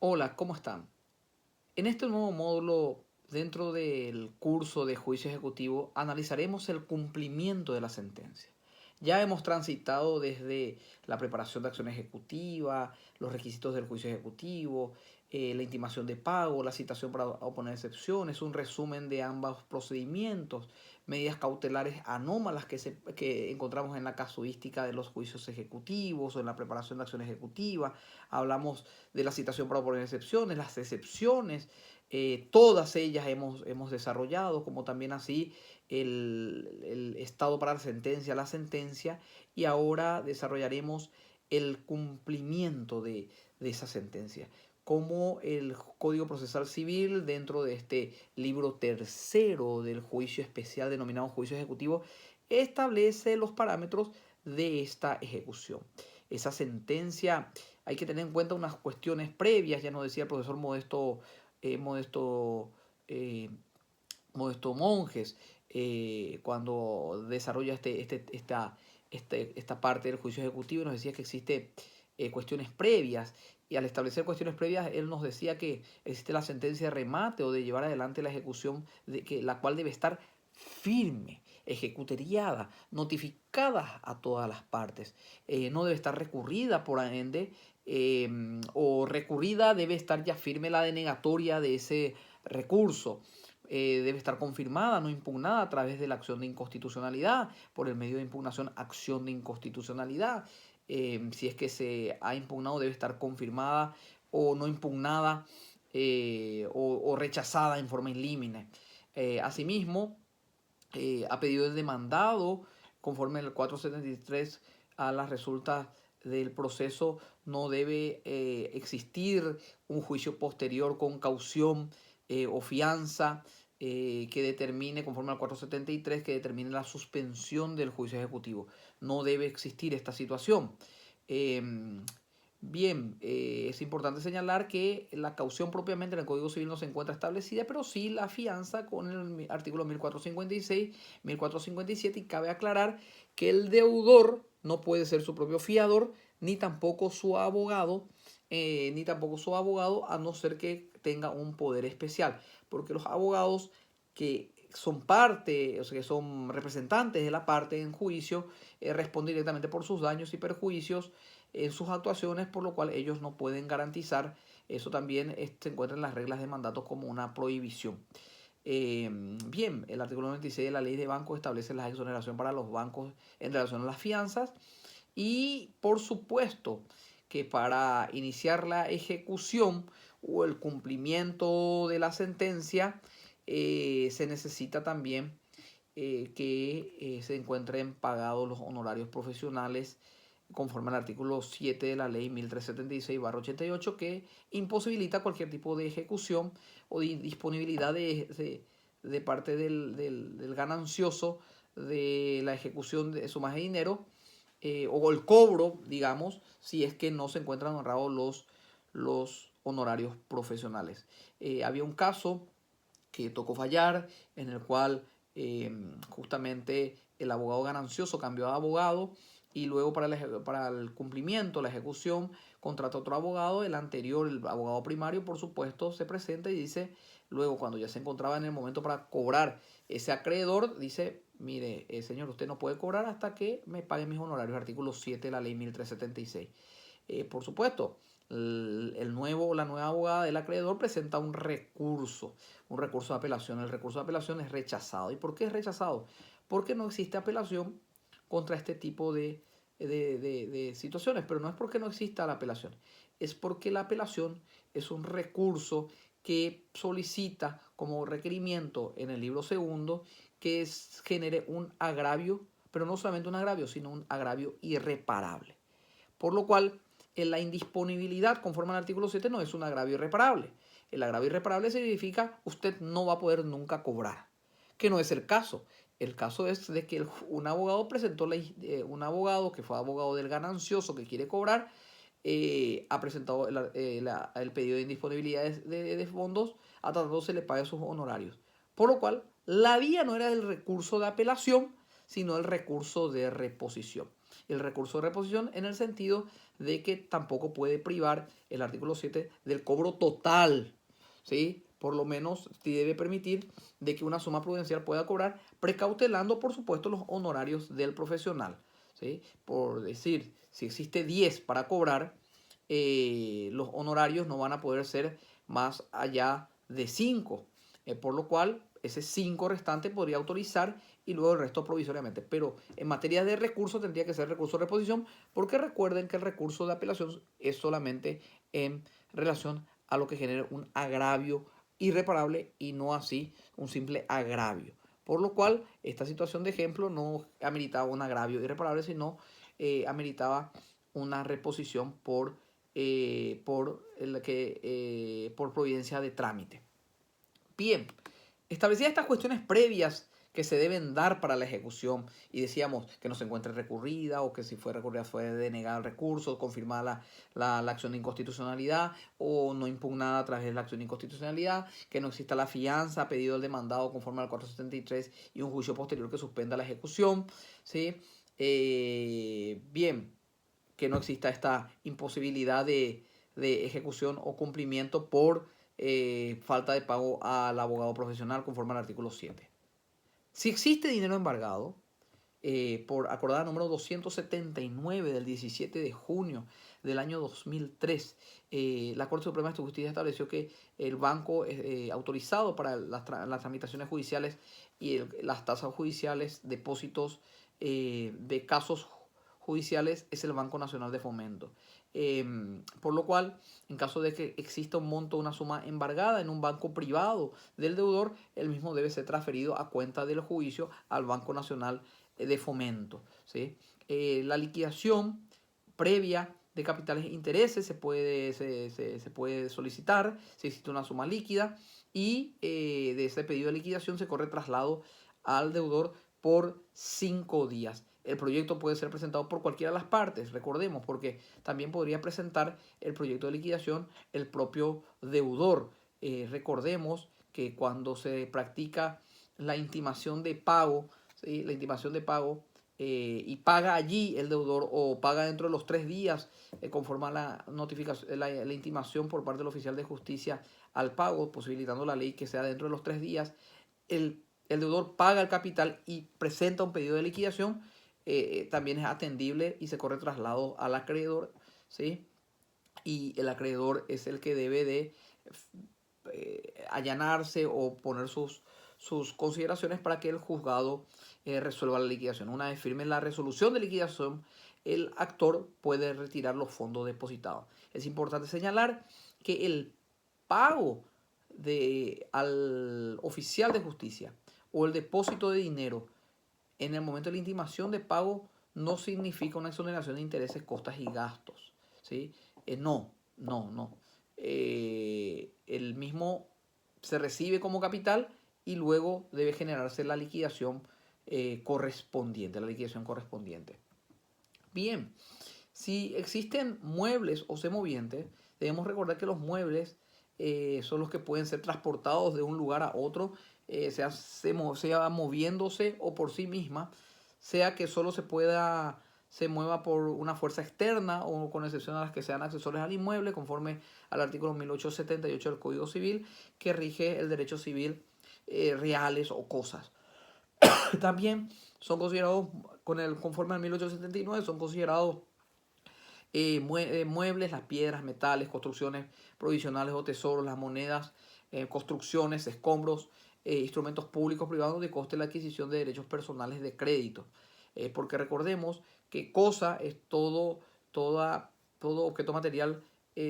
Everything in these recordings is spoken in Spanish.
Hola, ¿cómo están? En este nuevo módulo, dentro del curso de juicio ejecutivo, analizaremos el cumplimiento de la sentencia. Ya hemos transitado desde la preparación de acción ejecutiva, los requisitos del juicio ejecutivo, la intimación de pago, la citación para oponer excepciones, un resumen de ambos procedimientos, medidas cautelares anómalas que encontramos en la casuística de los juicios ejecutivos o en la preparación de acción ejecutiva. Hablamos de la citación para oponer excepciones, las excepciones, todas ellas hemos desarrollado, como también así el estado para la sentencia, y ahora desarrollaremos el cumplimiento de esa sentencia, como el Código Procesal Civil, dentro de este libro tercero del juicio especial denominado juicio ejecutivo, establece los parámetros de esta ejecución. Esa sentencia, hay que tener en cuenta unas cuestiones previas, ya nos decía el profesor eh, Modesto, eh, Modesto Monjes, cuando desarrolla esta parte del juicio ejecutivo, nos decía que existe cuestiones previas, y al establecer cuestiones previas, él nos decía que existe la sentencia de remate o de llevar adelante la ejecución, la cual debe estar firme, ejecutoriada, notificada a todas las partes. No debe estar recurrida por ende, o recurrida, debe estar ya firme la denegatoria de ese recurso. Debe estar confirmada, no impugnada a través de la acción de inconstitucionalidad, por el medio de impugnación, acción de inconstitucionalidad. Si es que se ha impugnado, debe estar confirmada o no impugnada, o rechazada en forma ilímine. Asimismo, a pedido del demandado, conforme al 473 a las resultas del proceso, no debe existir un juicio posterior con caución o fianza que determine, conforme al 473, que determine la suspensión del juicio ejecutivo. No debe existir esta situación. Eh, Bien, es importante señalar que la caución propiamente en el Código Civil no se encuentra establecida, pero sí la fianza con el artículo 1456, 1457, y cabe aclarar que el deudor no puede ser su propio fiador, ni tampoco su abogado, a no ser que tenga un poder especial, porque los abogados que son parte, o sea, que son representantes de la parte en juicio, responden directamente por sus daños y perjuicios en sus actuaciones, por lo cual ellos no pueden garantizar. Eso también se encuentra en las reglas de mandato como una prohibición. Bien, el artículo 96 de la ley de bancos establece la exoneración para los bancos en relación a las fianzas, y por supuesto que para iniciar la ejecución o el cumplimiento de la sentencia, se necesita también que se encuentren pagados los honorarios profesionales, conforme al artículo 7 de la ley 1376/88, que imposibilita cualquier tipo de ejecución o de disponibilidad de parte del ganancioso de la ejecución de sumas de dinero, o el cobro, digamos, si es que no se encuentran honrados los honorarios profesionales. Había un caso que tocó fallar, en el cual justamente el abogado ganancioso cambió de abogado, y luego para el cumplimiento, la ejecución, contrata otro abogado. El anterior, el abogado primario, por supuesto, se presenta y dice, luego cuando ya se encontraba en el momento para cobrar ese acreedor, dice, mire, señor, usted no puede cobrar hasta que me pague mis honorarios, artículo 7 de la ley 1376. Por supuesto, la nueva abogada del acreedor presenta un recurso de apelación. El recurso de apelación es rechazado. ¿Y por qué es rechazado? Porque no existe apelación contra este tipo de situaciones. Pero no es porque no exista la apelación, es porque la apelación es un recurso que solicita como requerimiento en el libro segundo que genere un agravio, pero no solamente un agravio, sino un agravio irreparable. Por lo cual, la indisponibilidad, conforme al artículo 7, no es un agravio irreparable. El agravio irreparable significa usted no va a poder nunca cobrar, que no es el caso. El caso es de que un abogado presentó, un abogado que fue abogado del ganancioso que quiere cobrar, ha presentado el pedido de indisponibilidad de fondos, a tratado se le pague sus honorarios. Por lo cual, la vía no era el recurso de apelación, sino el recurso de reposición. el recurso de reposición en el sentido de que tampoco puede privar el artículo 7 del cobro total, ¿sí? Por lo menos debe permitir de que una suma prudencial pueda cobrar, precautelando, por supuesto, los honorarios del profesional, ¿sí? Por decir, si existe 10 para cobrar, los honorarios no van a poder ser más allá de 5, por lo cual ese 5 restante podría autorizar y luego el resto provisoriamente. Pero en materia de recursos tendría que ser recurso de reposición, porque recuerden que el recurso de apelación es solamente en relación a lo que genere un agravio irreparable y no así un simple agravio. Por lo cual, esta situación de ejemplo no ameritaba un agravio irreparable, sino ameritaba una reposición por providencia de trámite. Bien, establecidas estas cuestiones previas que se deben dar para la ejecución y decíamos que no se encuentre recurrida o que si fue recurrida fue denegada el recurso, confirmada la acción de inconstitucionalidad o no impugnada a través de la acción de inconstitucionalidad, que no exista la fianza, pedido del demandado conforme al 473 y un juicio posterior que suspenda la ejecución, ¿sí? Bien, que no exista esta imposibilidad de ejecución o cumplimiento por falta de pago al abogado profesional conforme al artículo 7. Si existe dinero embargado, por acordada número 279 del 17 de junio del año 2003, la Corte Suprema de Justicia estableció que el banco autorizado para las tramitaciones judiciales y las tasas judiciales, depósitos de casos judiciales es el Banco Nacional de Fomento. Por lo cual, en caso de que exista un monto, una suma embargada en un banco privado del deudor, el mismo debe ser transferido a cuenta del juicio al Banco Nacional de Fomento, ¿sí? La liquidación previa de capitales e intereses se puede solicitar si existe una suma líquida y de ese pedido de liquidación se corre traslado al deudor por 5 días. El proyecto puede ser presentado por cualquiera de las partes, recordemos, porque también podría presentar el proyecto de liquidación el propio deudor. Recordemos que cuando se practica la intimación de pago, ¿sí? La intimación de pago y paga allí el deudor o paga dentro de los 3 días conforme a la notificación, la intimación por parte del oficial de justicia al pago, posibilitando la ley que sea dentro de los 3 días, el deudor paga el capital y presenta un pedido de liquidación, también es atendible y se corre traslado al acreedor, ¿sí? Y el acreedor es el que debe de allanarse o poner sus consideraciones para que el juzgado resuelva la liquidación. Una vez firme la resolución de liquidación, el actor puede retirar los fondos depositados. Es importante señalar que el pago al oficial de justicia o el depósito de dinero en el momento de la intimación de pago no significa una exoneración de intereses, costas y gastos, ¿sí? No. El mismo se recibe como capital y luego debe generarse la liquidación correspondiente, Bien, si existen muebles o semovientes, debemos recordar que los muebles son los que pueden ser transportados de un lugar a otro, sea moviéndose o por sí misma, sea que solo se mueva por una fuerza externa o con excepción a las que sean accesorios al inmueble, conforme al artículo 1878 del Código Civil, que rige el derecho civil reales o cosas. También son considerados, conforme al 1879, son considerados muebles, las piedras, metales, construcciones provisionales o tesoros, las monedas, construcciones, escombros, instrumentos públicos privados de coste la adquisición de derechos personales de crédito. Porque recordemos que cosa es todo objeto material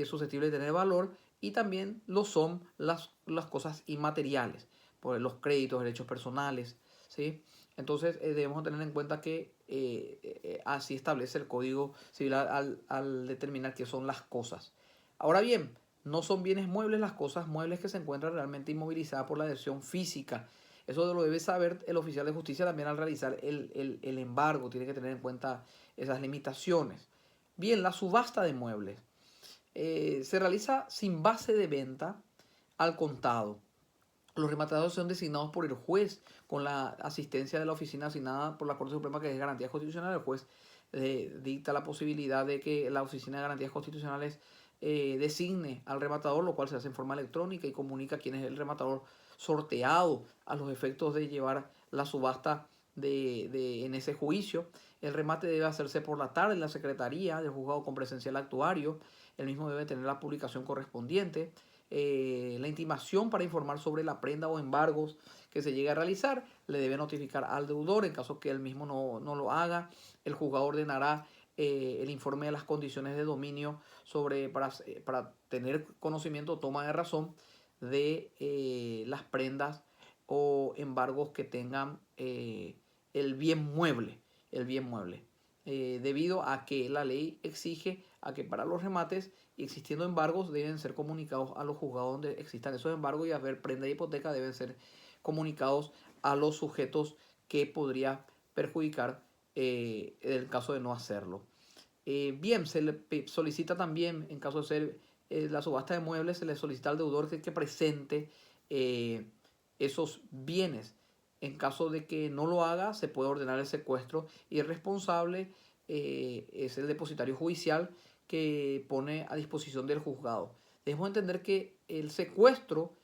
susceptible de tener valor y también lo son las cosas inmateriales, por los créditos, derechos personales, ¿sí? Entonces debemos tener en cuenta que así establece el Código Civil al determinar qué son las cosas. Ahora bien, no son bienes muebles las cosas muebles que se encuentran realmente inmovilizadas por la adhesión física. Eso lo debe saber el oficial de justicia también al realizar el embargo. Tiene que tener en cuenta esas limitaciones. Bien, la subasta de muebles se realiza sin base de venta al contado. Los rematadores son designados por el juez con la asistencia de la oficina asignada por la Corte Suprema, que es garantía constitucional. El juez dicta la posibilidad de que la Oficina de Garantías Constitucionales designe al rematador, lo cual se hace en forma electrónica y comunica quién es el rematador sorteado a los efectos de llevar la subasta en ese juicio. El remate debe hacerse por la tarde en la Secretaría del Juzgado con presencia del actuario. El mismo debe tener la publicación correspondiente. La intimación para informar sobre la prenda o embargos que se llegue a realizar le debe notificar al deudor. En caso que él mismo no lo haga, el juzgado ordenará el informe de las condiciones de dominio para tener conocimiento, toma de razón de las prendas o embargos que tengan el bien mueble, debido a que la ley exige a que para los remates, existiendo embargos, deben ser comunicados a los juzgados donde existan esos embargos, y haber prenda de hipoteca deben ser comunicados a los sujetos que podría perjudicar en el caso de no hacerlo. Bien, se le solicita también, en caso de ser la subasta de muebles, se le solicita al deudor que presente esos bienes. En caso de que no lo haga, se puede ordenar el secuestro y el responsable es el depositario judicial que pone a disposición del juzgado. Debemos entender que el secuestro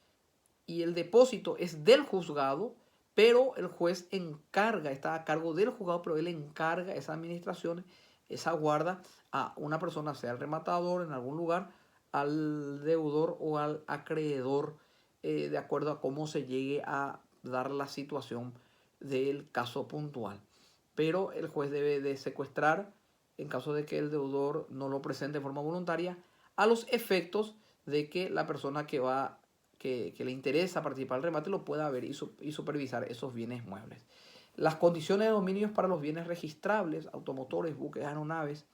y el depósito es del juzgado, pero el juez encarga, está a cargo del juzgado, pero él encarga esa administración, esa guarda a una persona, sea el rematador en algún lugar, al deudor o al acreedor, de acuerdo a cómo se llegue a dar la situación del caso puntual. Pero el juez debe de secuestrar, en caso de que el deudor no lo presente de forma voluntaria, a los efectos de que la persona que le interesa participar del remate lo pueda ver y supervisar esos bienes muebles. Las condiciones de dominio para los bienes registrables, automotores, buques, aeronaves,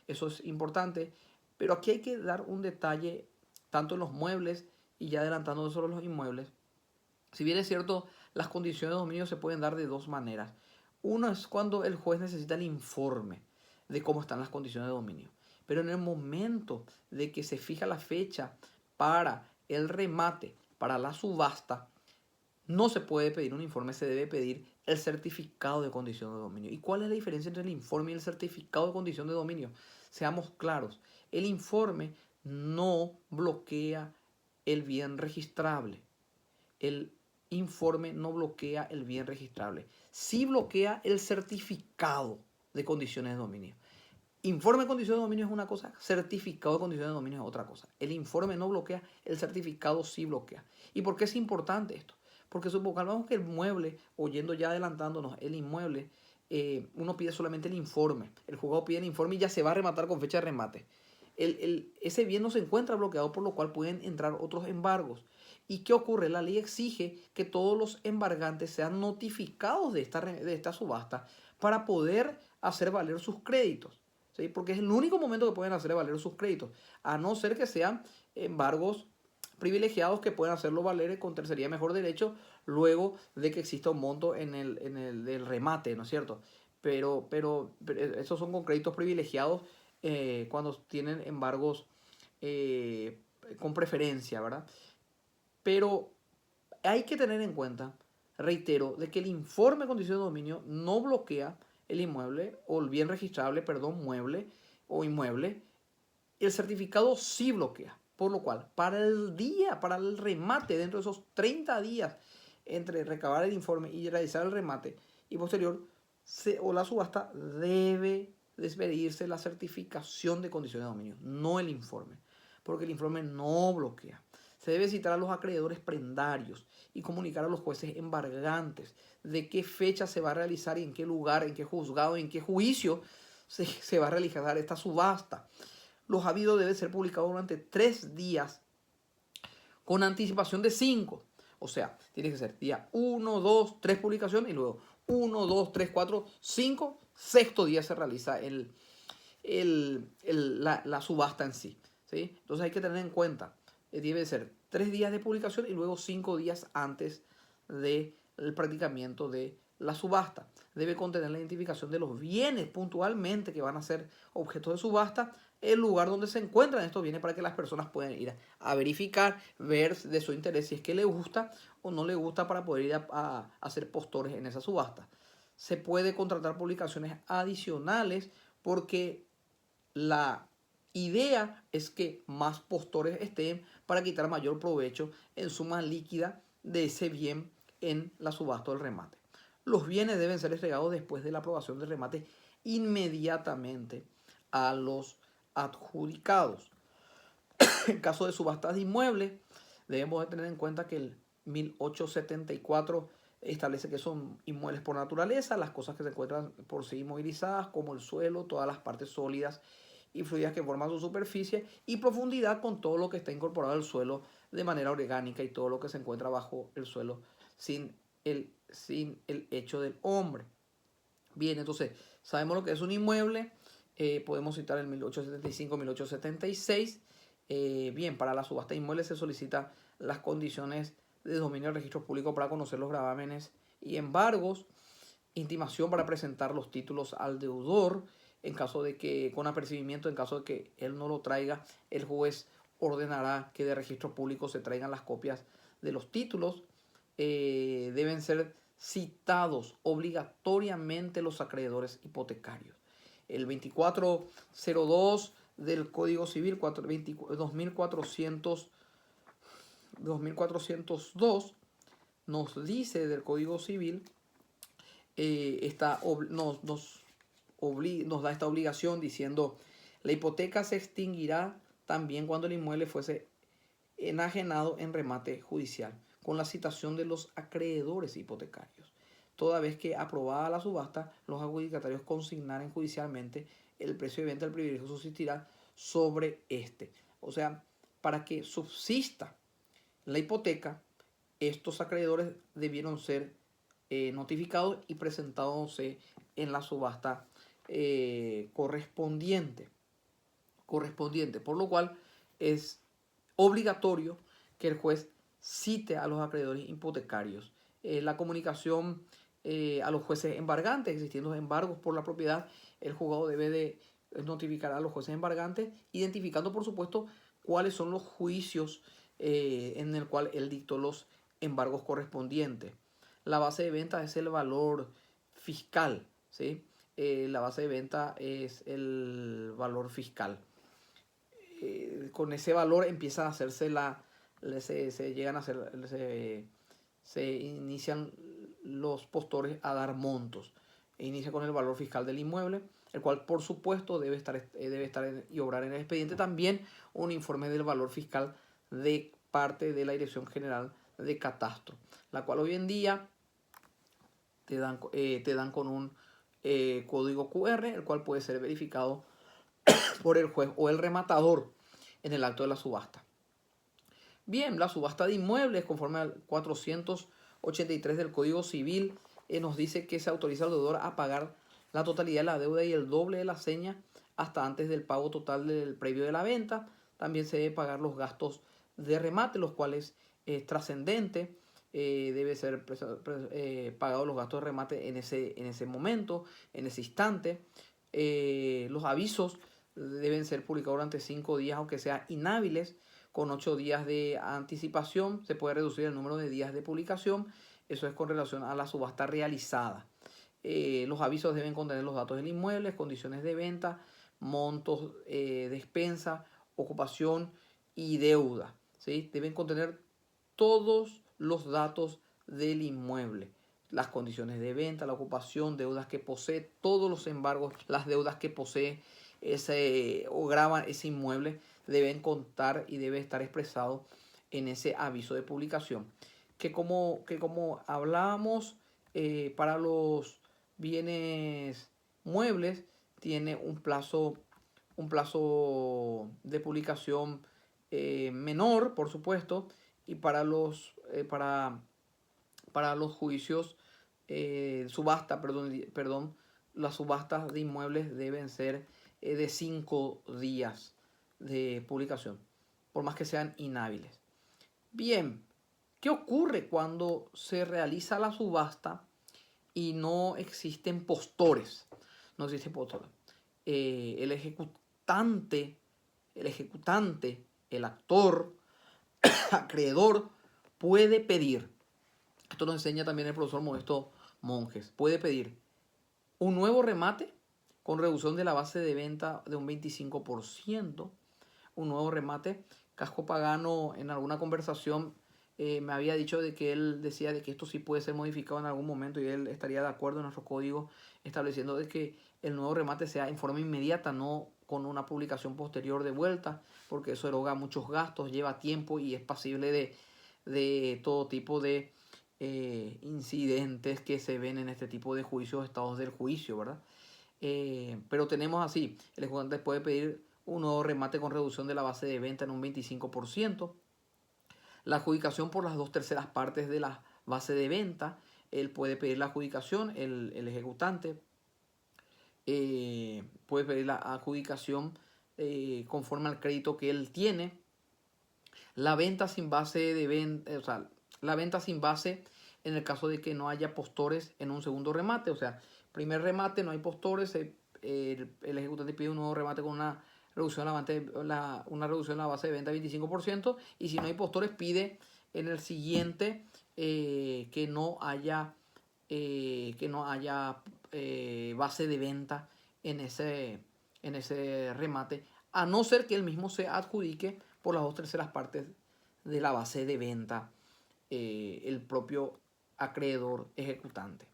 eso es importante, pero aquí hay que dar un detalle tanto en los muebles y ya adelantando sobre los inmuebles. Si bien es cierto, las condiciones de dominio se pueden dar de dos maneras. Uno es cuando el juez necesita el informe de cómo están las condiciones de dominio. Pero en el momento de que se fija la fecha para el remate, para la subasta, no se puede pedir un informe, se debe pedir el certificado de condición de dominio. ¿Y cuál es la diferencia entre el informe y el certificado de condición de dominio? Seamos claros, el informe no bloquea el bien registrable. El informe no bloquea el bien registrable. Sí bloquea el certificado de condiciones de dominio. Informe de condiciones de dominio es una cosa, certificado de condiciones de dominio es otra cosa. El informe no bloquea, el certificado sí bloquea. ¿Y por qué es importante esto? Porque supongamos que el mueble, oyendo ya adelantándonos, el inmueble, uno pide solamente el informe. El juzgado pide el informe y ya se va a rematar con fecha de remate. Ese bien no se encuentra bloqueado, por lo cual pueden entrar otros embargos. ¿Y qué ocurre? La ley exige que todos los embargantes sean notificados de esta subasta para poder hacer valer sus créditos. ¿Sí? Porque es el único momento que pueden hacer valer sus créditos, a no ser que sean embargos privilegiados que puedan hacerlo valer con tercería de mejor derecho luego de que exista un monto en el remate, ¿no es cierto? Pero esos son con créditos privilegiados cuando tienen embargos con preferencia, ¿verdad? Pero hay que tener en cuenta, reitero, de que el informe de condición de dominio no bloquea el inmueble o el bien registrable, perdón, mueble o inmueble. El certificado sí bloquea. Por lo cual, para el remate, dentro de esos 30 días entre recabar el informe y realizar el remate y posterior, o la subasta, debe despedirse la certificación de condiciones de dominio, no el informe, porque el informe no bloquea. Se debe citar a los acreedores prendarios y comunicar a los jueces embargantes de qué fecha se va a realizar y en qué lugar, en qué juzgado, en qué juicio se va a realizar esta subasta. Los avisos deben ser publicados durante 3 días con anticipación de 5. O sea, tiene que ser día 1, 2, 3 publicaciones y luego 1, 2, 3, 4, 5. Sexto día se realiza la subasta en sí, ¿sí? Entonces hay que tener en cuenta, debe ser 3 días de publicación y luego 5 días antes del practicamiento de la subasta. Debe contener la identificación de los bienes puntualmente que van a ser objeto de subasta, el lugar donde se encuentran estos bienes para que las personas puedan ir a verificar, ver de su interés si es que le gusta o no le gusta para poder ir a hacer postores en esa subasta. Se puede contratar publicaciones adicionales porque la idea es que más postores estén para quitar mayor provecho en suma líquida de ese bien en la subasta del remate. Los bienes deben ser entregados después de la aprobación del remate inmediatamente a los adjudicados. En caso de subastas de inmuebles, debemos de tener en cuenta que el 1874 establece que son inmuebles por naturaleza, las cosas que se encuentran por sí inmovilizadas, como el suelo, todas las partes sólidas y fluidas que forman su superficie, y profundidad con todo lo que está incorporado al suelo de manera orgánica y todo lo que se encuentra bajo el suelo sin el hecho del hombre. Bien, entonces sabemos lo que es un inmueble, podemos citar el 1875-1876. Bien, para la subasta de inmuebles se solicitan las condiciones de dominio del registro público para conocer los gravámenes y embargos, intimación para presentar los títulos al deudor, en caso de que, con apercibimiento, en caso de que él no lo traiga, el juez ordenará que de registro público se traigan las copias de los títulos. Deben ser citados obligatoriamente los acreedores hipotecarios. El 2402 del Código Civil 2402 nos dice del Código Civil, nos da esta obligación diciendo: la hipoteca se extinguirá también cuando el inmueble fuese enajenado en remate judicial, con la citación de los acreedores hipotecarios, toda vez que aprobada la subasta, los adjudicatarios consignaren judicialmente el precio de venta del privilegio subsistirá sobre este. O sea, para que subsista la hipoteca, estos acreedores debieron ser notificados y presentándose en la subasta correspondiente, por lo cual es obligatorio que el juez cite a los acreedores hipotecarios. La comunicación a los jueces embargantes, existiendo embargos por la propiedad, el juzgado debe de notificar a los jueces embargantes, identificando por supuesto cuáles son los juicios en el cual él dictó los embargos correspondientes. La base de venta es el valor fiscal, ¿sí? La base de venta es el valor fiscal. Con ese valor empieza a hacerse se inician los postores a dar montos. Inicia con el valor fiscal del inmueble, el cual por supuesto debe estar y obrar en el expediente también un informe del valor fiscal de parte de la Dirección General de Catastro, la cual hoy en día te dan con un código QR, el cual puede ser verificado por el juez o el rematador en el acto de la subasta. Bien, la subasta de inmuebles, conforme al 483 del Código Civil, nos dice que se autoriza al deudor a pagar la totalidad de la deuda y el doble de la seña hasta antes del pago total del previo de la venta. También se debe pagar los gastos de remate, los cuales es trascendente. Debe ser pagados los gastos de remate en ese momento, en ese instante. Los avisos deben ser publicados durante 5 días, aunque sean inhábiles. Con 8 días de anticipación se puede reducir el número de días de publicación. Eso es con relación a la subasta realizada. Los avisos deben contener los datos del inmueble, condiciones de venta, montos de expensa, ocupación y deuda, ¿sí? Deben contener todos los datos del inmueble, las condiciones de venta, la ocupación, deudas que posee, todos los embargos, las deudas que posee o grava ese inmueble deben contar y debe estar expresado en ese aviso de publicación. Que como hablábamos, para los bienes muebles tiene un plazo de publicación menor, por supuesto, y para los juicios subasta, perdón, las subastas de inmuebles deben ser de 5 días de publicación, por más que sean inhábiles. Bien, ¿qué ocurre cuando se realiza la subasta y no existen postores? No existe postor. El ejecutante, el actor, acreedor, puede pedir, esto nos enseña también el profesor Modesto Monjes, puede pedir un nuevo remate con reducción de la base de venta de un 25%. Un nuevo remate. Casco Pagano en alguna conversación me había dicho de que él decía de que esto sí puede ser modificado en algún momento y él estaría de acuerdo en nuestro código estableciendo de que el nuevo remate sea en forma inmediata, no con una publicación posterior de vuelta, porque eso eroga muchos gastos, lleva tiempo y es pasible de todo tipo de incidentes que se ven en este tipo de juicios, estados del juicio, ¿verdad? Pero tenemos así, el ejecutante puede pedir un nuevo remate con reducción de la base de venta en un 25%, la adjudicación por las 2/3 partes de la base de venta, él puede pedir la adjudicación, el ejecutante puede pedir la adjudicación conforme al crédito que él tiene, la venta sin base de venta, o sea, la venta sin base en el caso de que no haya postores en un segundo remate, o sea, primer remate no hay postores, el ejecutante pide un nuevo remate con una reducción una reducción en la base de venta de 25%, y si no hay postores pide en el siguiente que no haya base de venta en ese remate, a no ser que él mismo se adjudique por las 2/3 partes de la base de venta el propio acreedor ejecutante.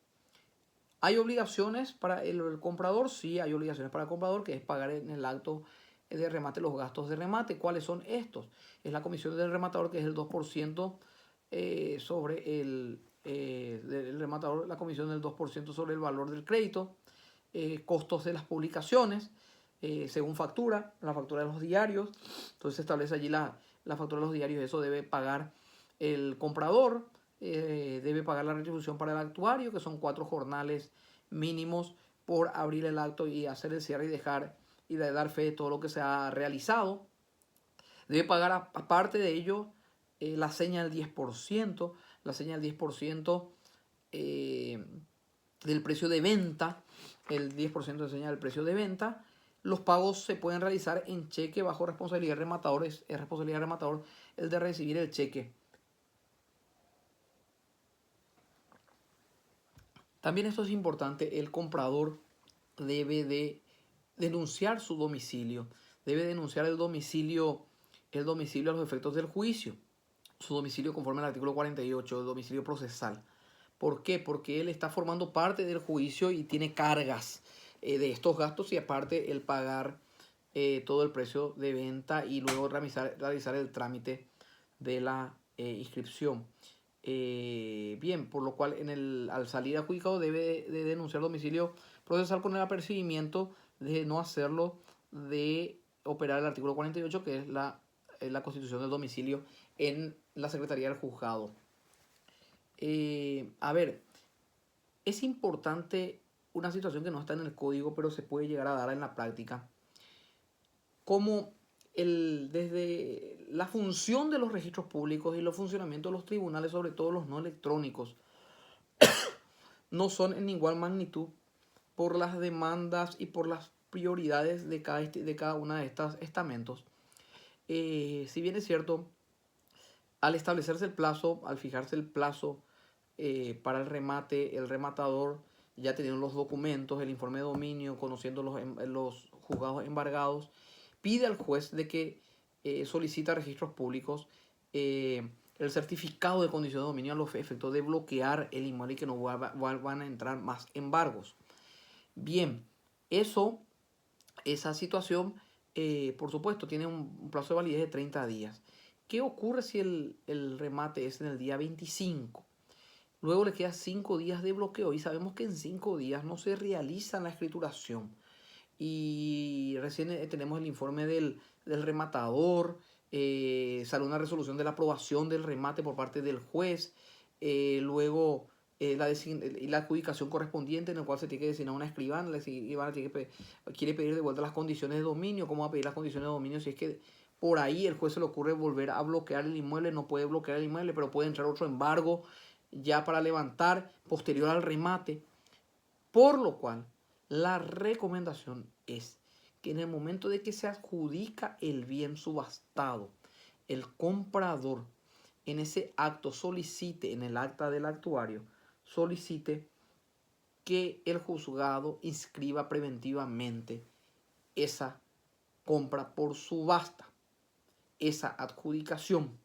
¿Hay obligaciones para el comprador? Sí, hay obligaciones para el comprador, que es pagar en el acto de remate los gastos de remate. ¿Cuáles son estos? Es la comisión del rematador, que es el 2% sobre del rematador, la comisión del 2% sobre el valor del crédito, costos de las publicaciones, según factura, la factura de los diarios. Entonces se establece allí la factura de los diarios, eso debe pagar el comprador, debe pagar la retribución para el actuario, que son 4 jornales mínimos por abrir el acto y hacer el cierre y dar fe de todo lo que se ha realizado. Debe pagar aparte de ello la seña del 10%, la seña del 10% del precio de venta, el 10% de seña del precio de venta. Los pagos se pueden realizar en cheque bajo responsabilidad del rematador. Es responsabilidad del rematador el de recibir el cheque. También esto es importante, el comprador debe de denunciar su domicilio, debe denunciar el domicilio a los efectos del juicio, su domicilio conforme al artículo 48, el domicilio procesal. ¿Por qué? Porque él está formando parte del juicio y tiene cargas de estos gastos, y aparte el pagar todo el precio de venta y luego realizar el trámite de la inscripción. Bien, por lo cual al salir adjudicado debe de denunciar domicilio procesal con el apercibimiento de no hacerlo, de operar el artículo 48, que es la constitución del domicilio en la Secretaría del Juzgado. A ver, es importante una situación que no está en el código, pero se puede llegar a dar en la práctica, como desde la función de los registros públicos y los funcionamientos de los tribunales, sobre todo los no electrónicos, no son en igual magnitud por las demandas y por las prioridades de cada una de estos estamentos. Si bien es cierto, al establecerse el plazo, al fijarse el plazo para el remate, el rematador, ya teniendo los documentos, el informe de dominio, conociendo los juzgados embargados, pide al juez de que solicita registros públicos el certificado de condición de dominio a los efectos de bloquear el inmueble y que no van a entrar más embargos. Bien, esa situación, por supuesto, tiene un plazo de validez de 30 días. ¿Qué ocurre si el remate es en el día 25? Luego le queda 5 días de bloqueo y sabemos que en 5 días no se realiza la escrituración. Y recién tenemos el informe del rematador, sale una resolución de la aprobación del remate por parte del juez, luego la adjudicación correspondiente, en el cual se tiene que designar una escribana. La escribana quiere pedir de vuelta las condiciones de dominio. ¿Cómo va a pedir las condiciones de dominio si es que por ahí el juez se le ocurre volver a bloquear el inmueble? No puede bloquear el inmueble, pero puede entrar otro embargo ya para levantar posterior al remate. Por lo cual, la recomendación es que en el momento de que se adjudica el bien subastado, el comprador en ese acto solicite, en el acta del actuario, solicite que el juzgado inscriba preventivamente esa compra por subasta, esa adjudicación,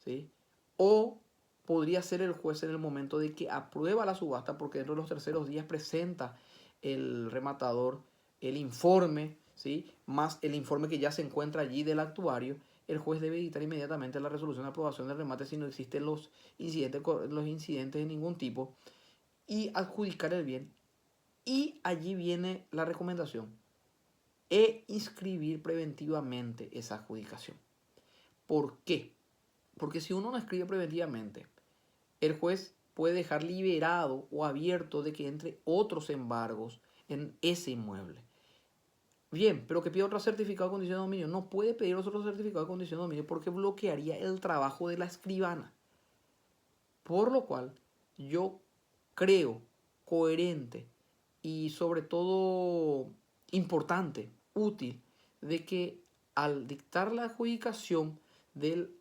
¿sí? O podría ser el juez en el momento de que aprueba la subasta, porque dentro de los terceros días presenta el rematador el informe, ¿sí? Más el informe que ya se encuentra allí del actuario. El juez debe dictar inmediatamente la resolución de aprobación del remate si no existen los incidentes de ningún tipo y adjudicar el bien. Y allí viene la recomendación: inscribir preventivamente esa adjudicación. ¿Por qué? Porque si uno no escribe preventivamente, el juez puede dejar liberado o abierto de que entre otros embargos en ese inmueble. Bien, pero que pida otro certificado de condición de dominio. No puede pedir otro certificado de condición de dominio porque bloquearía el trabajo de la escribana. Por lo cual, yo creo coherente y sobre todo importante, útil, de que al dictar la adjudicación del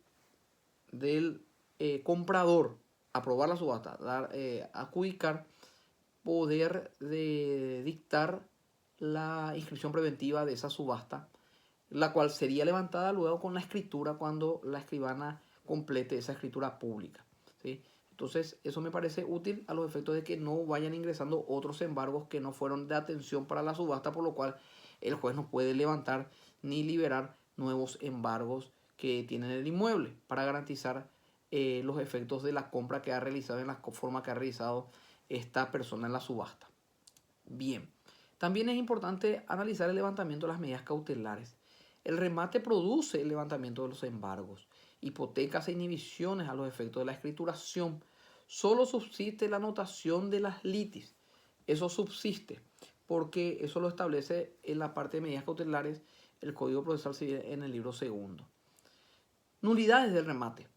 comprador, aprobar la subasta, adjudicar, poder dictar la inscripción preventiva de esa subasta, la cual sería levantada luego con la escritura cuando la escribana complete esa escritura pública, ¿sí? Entonces, eso me parece útil a los efectos de que no vayan ingresando otros embargos que no fueron de atención para la subasta, por lo cual el juez no puede levantar ni liberar nuevos embargos que tienen el inmueble para garantizar los efectos de la compra que ha realizado en la forma que ha realizado esta persona en la subasta. Bien, también es importante analizar el levantamiento de las medidas cautelares. El remate produce el levantamiento de los embargos, hipotecas e inhibiciones a los efectos de la escrituración. Solo subsiste la anotación de las litis. Eso subsiste porque eso lo establece en la parte de medidas cautelares el Código Procesal Civil en el libro segundo. Nulidades del remate.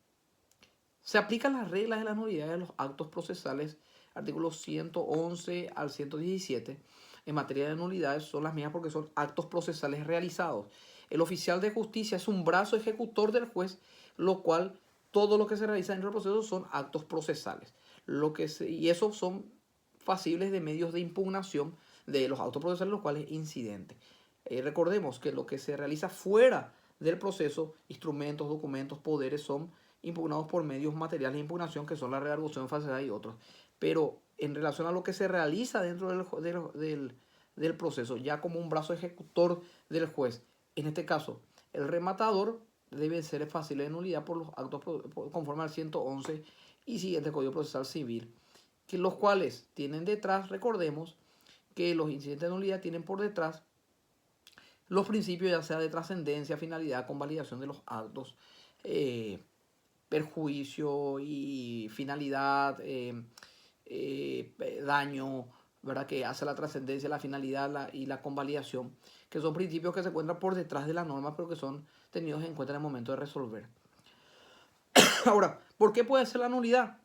Se aplican las reglas de las nulidades de los actos procesales, artículos 111 al 117. En materia de nulidades son las mismas porque son actos procesales realizados. El oficial de justicia es un brazo ejecutor del juez, lo cual todo lo que se realiza dentro del proceso son actos procesales. Y esos son pasibles de medios de impugnación de los actos procesales, los cuales incidentes. Recordemos que lo que se realiza fuera del proceso, instrumentos, documentos, poderes, son impugnados por medios materiales de impugnación, que son la reargución, falsedad y otros. Pero en relación a lo que se realiza dentro del proceso, ya como un brazo ejecutor del juez, en este caso, el rematador, debe ser fácil de nulidad por los actos conforme al 111 y siguiente Código Procesal Civil, que los cuales tienen detrás, recordemos, que los incidentes de nulidad tienen por detrás los principios, ya sea de trascendencia, finalidad, convalidación de los actos, perjuicio y finalidad, daño, ¿verdad? Que hace la trascendencia, la finalidad y la convalidación, que son principios que se encuentran por detrás de la norma, pero que son tenidos en cuenta en el momento de resolver. Ahora, ¿por qué puede ser la nulidad?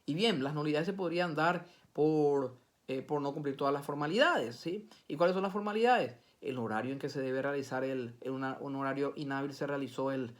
Y bien, las nulidades se podrían dar por no cumplir todas las formalidades, ¿sí? ¿Y cuáles son las formalidades? El horario en que se debe realizar un horario inhábil se realizó el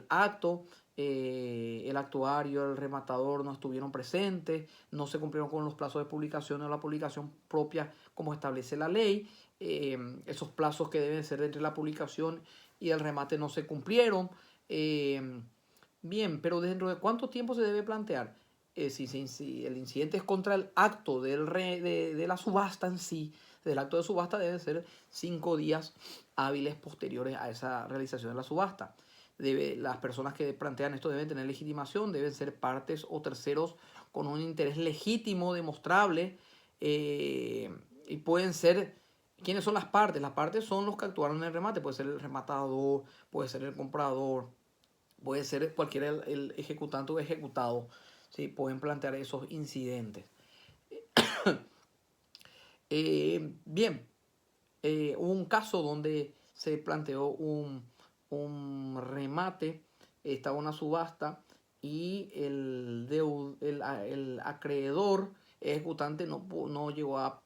acto, el actuario, el rematador no estuvieron presentes, no se cumplieron con los plazos de publicación o la publicación propia como establece la ley, esos plazos que deben ser entre la publicación y el remate no se cumplieron. Bien, pero ¿dentro de cuánto tiempo se debe plantear? Si el incidente es contra el acto de la subasta en sí, del acto de subasta, deben ser 5 días hábiles posteriores a esa realización de la subasta. Las personas que plantean esto deben tener legitimación, deben ser partes o terceros con un interés legítimo, demostrable, y pueden ser... ¿Quiénes son las partes? Las partes son los que actuaron en el remate. Puede ser el rematador, puede ser el comprador, puede ser cualquiera el ejecutante o ejecutado. ¿Sí? Pueden plantear esos incidentes. Bien, hubo un caso donde se planteó un remate, estaba una subasta y el acreedor ejecutante no llegó a,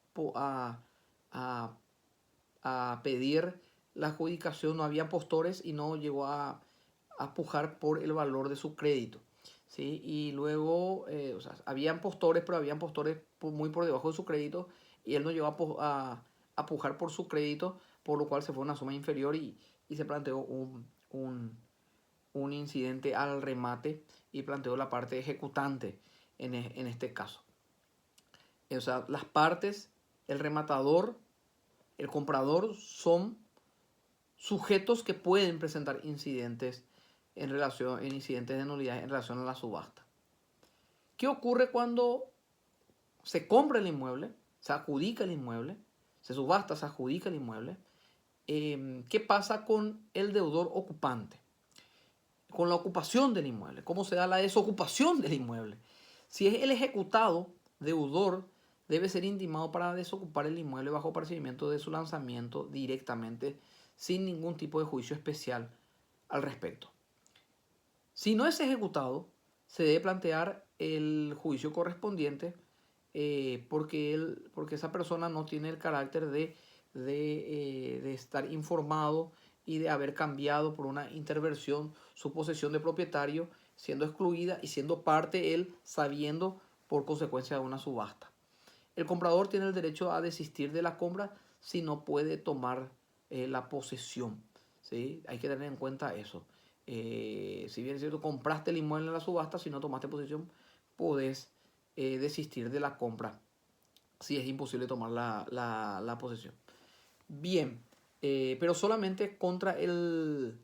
a pedir la adjudicación, no había postores y no llegó a pujar por el valor de su crédito. ¿sí? Y luego, o sea, habían postores, pero habían postores muy por debajo de su crédito y él no llegó a pujar por su crédito, por lo cual se fue a una suma inferior y se planteó un incidente al remate y planteó la parte ejecutante en este caso. O sea, las partes, el rematador, el comprador son sujetos que pueden presentar incidentes en incidentes de nulidad en relación a la subasta. ¿Qué ocurre cuando se compra el inmueble, se adjudica el inmueble, se subasta, se adjudica el inmueble? ¿Qué pasa con el deudor ocupante? Con la ocupación del inmueble. ¿Cómo se da la desocupación del inmueble? Si es el ejecutado, deudor, debe ser intimado para desocupar el inmueble bajo procedimiento de su lanzamiento directamente, sin ningún tipo de juicio especial al respecto. Si no es ejecutado, se debe plantear el juicio correspondiente porque esa persona no tiene el carácter de estar informado y de haber cambiado por una intervención su posesión de propietario, siendo excluida y siendo parte él sabiendo por consecuencia de una subasta. El comprador tiene el derecho a desistir de la compra si no puede tomar la posesión, ¿sí? Hay que tener en cuenta eso. Si bien es cierto, compraste el inmueble en la subasta, si no tomaste posesión, podés desistir de la compra si es imposible tomar la posesión. Bien, pero solamente contra el,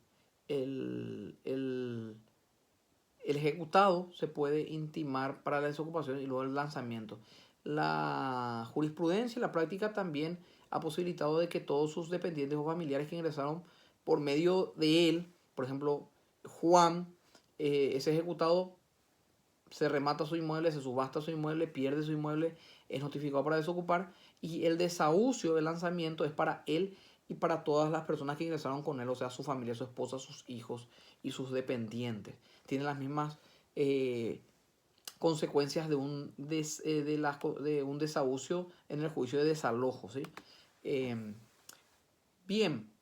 el, el ejecutado se puede intimar para la desocupación y luego el lanzamiento. La jurisprudencia y la práctica también ha posibilitado de que todos sus dependientes o familiares que ingresaron por medio de él, por ejemplo, Juan, ese ejecutado se remata su inmueble, se subasta su inmueble, pierde su inmueble, es notificado para desocupar y el desahucio del lanzamiento es para él y para todas las personas que ingresaron con él, o sea, su familia, su esposa, sus hijos y sus dependientes. Tiene las mismas consecuencias de un desahucio en el juicio de desalojo, ¿sí? Bien,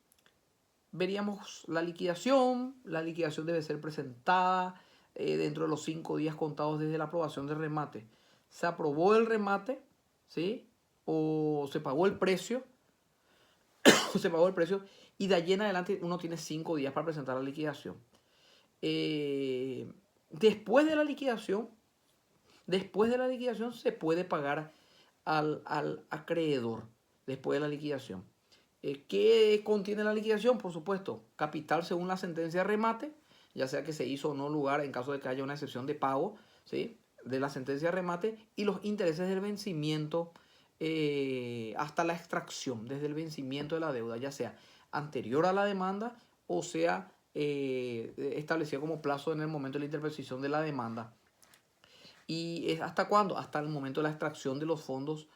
veríamos la liquidación. La liquidación debe ser presentada dentro de los 5 días contados desde la aprobación del remate. Se aprobó el remate, ¿sí? O se pagó el precio, se pagó el precio y de allí en adelante uno tiene 5 días para presentar la liquidación. Después de la liquidación, se puede pagar al acreedor después de la liquidación. ¿Qué contiene la liquidación? Por supuesto, capital según la sentencia de remate, ya sea que se hizo o no lugar en caso de que haya una excepción de pago, ¿sí? De la sentencia de remate y los intereses del vencimiento hasta la extracción, desde el vencimiento de la deuda, ya sea anterior a la demanda o sea establecido como plazo en el momento de la interposición de la demanda. ¿Y hasta cuándo? Hasta el momento de la extracción de los fondos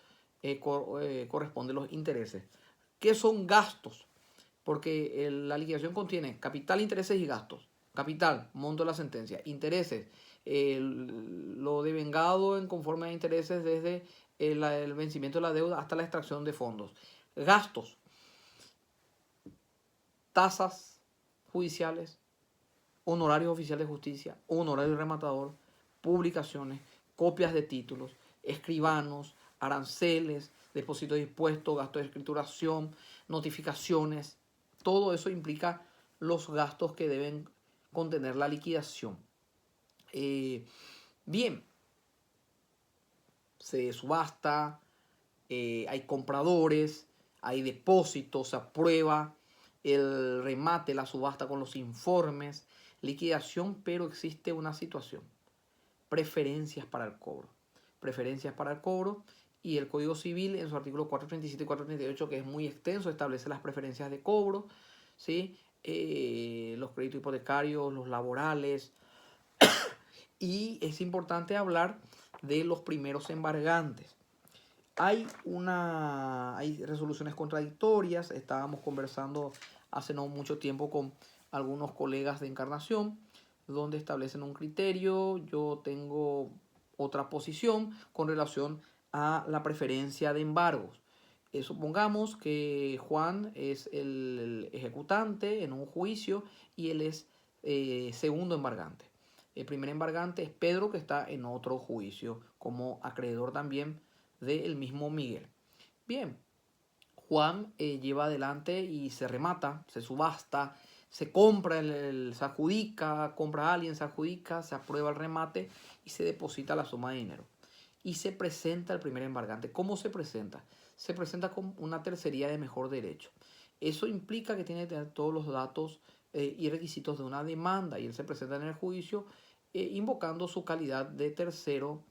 corresponden los intereses. ¿Qué son gastos? Porque la liquidación contiene capital, intereses y gastos. Capital, monto de la sentencia. Intereses, lo devengado en conforme a intereses desde el vencimiento de la deuda hasta la extracción de fondos. Gastos, tasas judiciales, honorarios oficiales de justicia, honorario rematador, publicaciones, copias de títulos, escribanos, aranceles, depósitos de impuestos, gastos de escrituración, notificaciones. Todo eso implica los gastos que deben contener la liquidación. Bien, se subasta, hay compradores, hay depósitos, se aprueba el remate, la subasta con los informes, liquidación, pero existe una situación: preferencias para el cobro. Preferencias para el cobro y el Código Civil en su artículo 437 y 438, que es muy extenso, establece las preferencias de cobro, ¿sí? Los créditos hipotecarios, los laborales. Y es importante hablar de los primeros embargantes. Hay resoluciones contradictorias. Estábamos conversando hace no mucho tiempo con algunos colegas de Encarnación, donde establecen un criterio. Yo tengo otra posición con relación a la preferencia de embargos. Supongamos que Juan es el ejecutante en un juicio y él es segundo embargante. El primer embargante es Pedro, que está en otro juicio como acreedor también del mismo Miguel. Bien, Juan lleva adelante y se remata, se subasta, se compra, se adjudica, compra a alguien, se adjudica, se aprueba el remate y se deposita la suma de dinero. Y se presenta el primer embargante. ¿Cómo se presenta? Se presenta con una tercería de mejor derecho. Eso implica que tiene que tener todos los datos y requisitos de una demanda y él se presenta en el juicio invocando su calidad de tercero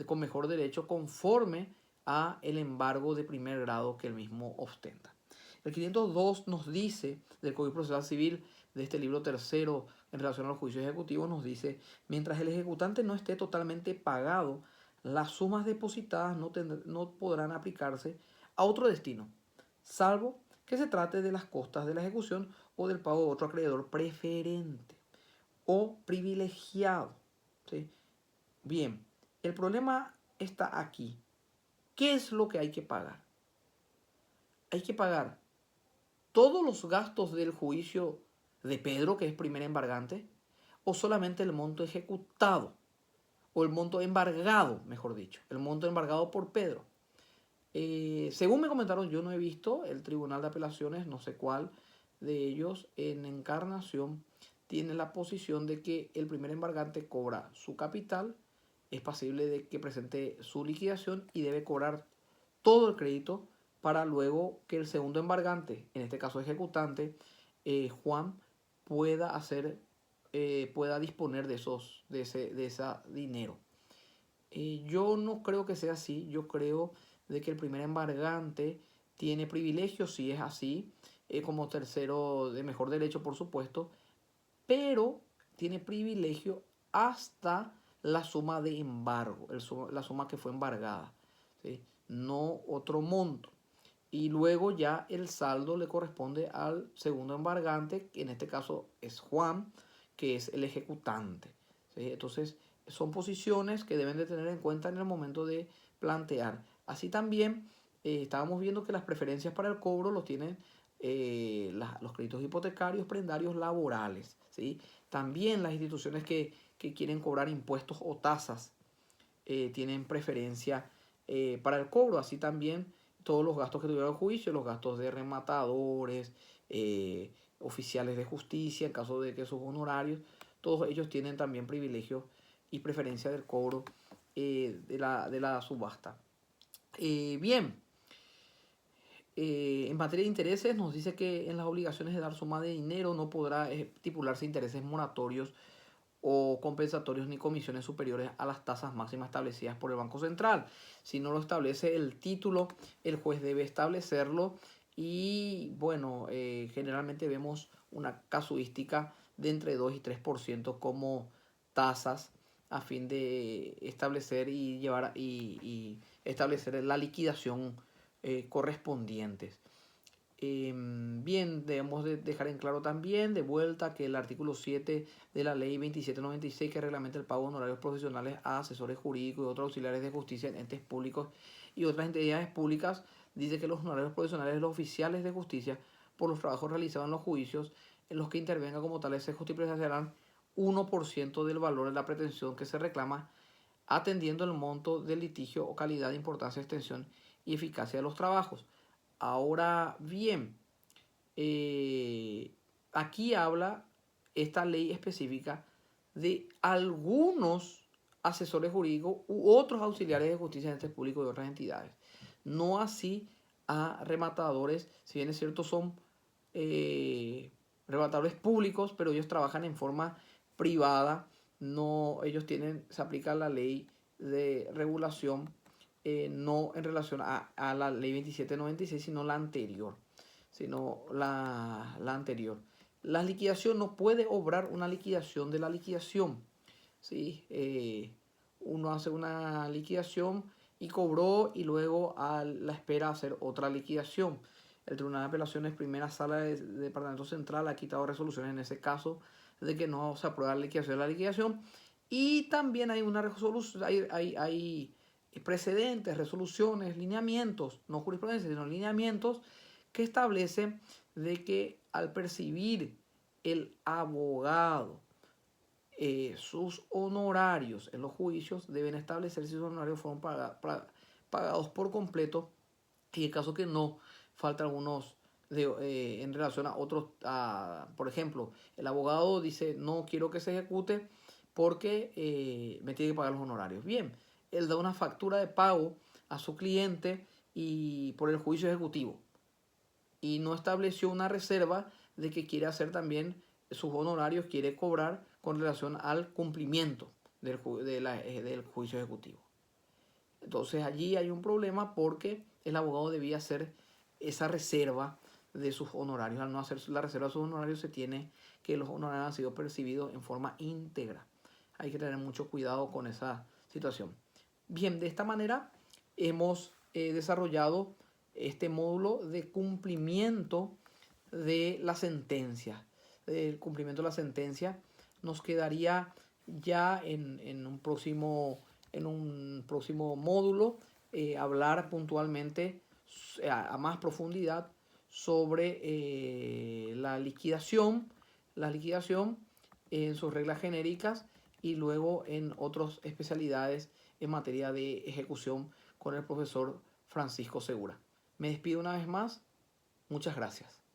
con mejor derecho conforme a el embargo de primer grado que él mismo ostenta. El 502 nos dice del Código Procesal Civil de este libro tercero en relación a los juicios ejecutivos, nos dice, mientras el ejecutante no esté totalmente pagado, las sumas depositadas no podrán aplicarse a otro destino, salvo que se trate de las costas de la ejecución o del pago de otro acreedor preferente o privilegiado. ¿Sí? Bien, el problema está aquí. ¿Qué es lo que hay que pagar? Hay que pagar todos los gastos del juicio de Pedro, que es primer embargante, o solamente el monto ejecutado, o el monto embargado, mejor dicho, el monto embargado por Pedro. Según me comentaron, yo no he visto el Tribunal de Apelaciones, no sé cuál de ellos, en encarnación, tiene la posición de que el primer embargante cobra su capital, es pasible de que presente su liquidación y debe cobrar todo el crédito para luego que el segundo embargante, en este caso ejecutante, Juan, pueda pueda disponer de ese dinero. Yo no creo que sea así. Yo creo de que el primer embargante tiene privilegios, si es así, como tercero de mejor derecho, por supuesto, pero tiene privilegio hasta la suma de embargo, la suma que fue embargada, ¿sí? No otro monto. Y luego ya el saldo le corresponde al segundo embargante, que en este caso es Juan, que es el ejecutante, ¿sí? Entonces, son posiciones que deben de tener en cuenta en el momento de plantear. Así también estábamos viendo que las preferencias para el cobro los tienen los créditos hipotecarios, prendarios, laborales, ¿sí? También las instituciones que quieren cobrar impuestos o tasas tienen preferencia para el cobro. Así también todos los gastos que tuvieron el juicio, los gastos de rematadores, oficiales de justicia, en caso de que sus honorarios, todos ellos tienen también privilegio y preferencia del cobro de la subasta. Bien, en materia de intereses nos dice que en las obligaciones de dar suma de dinero no podrá estipularse intereses moratorios o compensatorios ni comisiones superiores a las tasas máximas establecidas por el Banco Central. Si no lo establece el título, el juez debe establecerlo y bueno, generalmente vemos una casuística de entre 2 y 3% como tasas a fin de establecer y llevar y establecer la liquidación correspondientes. Bien, debemos dejar en claro también, de vuelta, que el artículo 7 de la ley 2796, que reglamenta el pago de honorarios profesionales a asesores jurídicos y otros auxiliares de justicia en entes públicos y otras entidades públicas, dice que los honorarios profesionales de los oficiales de justicia por los trabajos realizados en los juicios en los que intervenga como tales se justificarán 1% del valor de la pretensión que se reclama, atendiendo el monto del litigio o calidad, importancia, extensión y eficacia de los trabajos. Ahora bien, aquí habla esta ley específica de algunos asesores jurídicos u otros auxiliares de justicia en entes públicos de otras entidades. No así a rematadores, si bien es cierto son rematadores públicos, pero ellos trabajan en forma privada, no, ellos se aplica la ley de regulación no en relación a la ley 2796, sino la anterior. La anterior. La liquidación no puede obrar una liquidación de la liquidación. ¿Sí? Uno hace una liquidación y cobró y luego a la espera hacer otra liquidación. El Tribunal de Apelaciones, primera sala del Departamento Central, ha quitado resoluciones en ese caso de que no se aprueba la liquidación de la liquidación. Y también hay una resolución, hay precedentes, resoluciones, lineamientos, no jurisprudencia, sino lineamientos que establecen de que al percibir el abogado sus honorarios en los juicios deben establecer si sus honorarios fueron pagados por completo, y en caso que no, faltan algunos en relación a otros, por ejemplo, el abogado dice no quiero que se ejecute porque me tiene que pagar los honorarios. Bien, él da una factura de pago a su cliente y por el juicio ejecutivo, y no estableció una reserva de que quiere hacer también sus honorarios, quiere cobrar con relación al cumplimiento del juicio ejecutivo. Entonces allí hay un problema porque el abogado debía hacer esa reserva de sus honorarios. Al no hacer la reserva de sus honorarios, se tiene que los honorarios han sido percibidos en forma íntegra. Hay que tener mucho cuidado con esa situación. Bien, de esta manera hemos desarrollado este módulo de cumplimiento de la sentencia. El cumplimiento de la sentencia nos quedaría ya en un próximo módulo hablar puntualmente a más profundidad sobre la liquidación en sus reglas genéricas, y luego en otras especialidades en materia de ejecución con el profesor Francisco Segura. Me despido una vez más. Muchas gracias.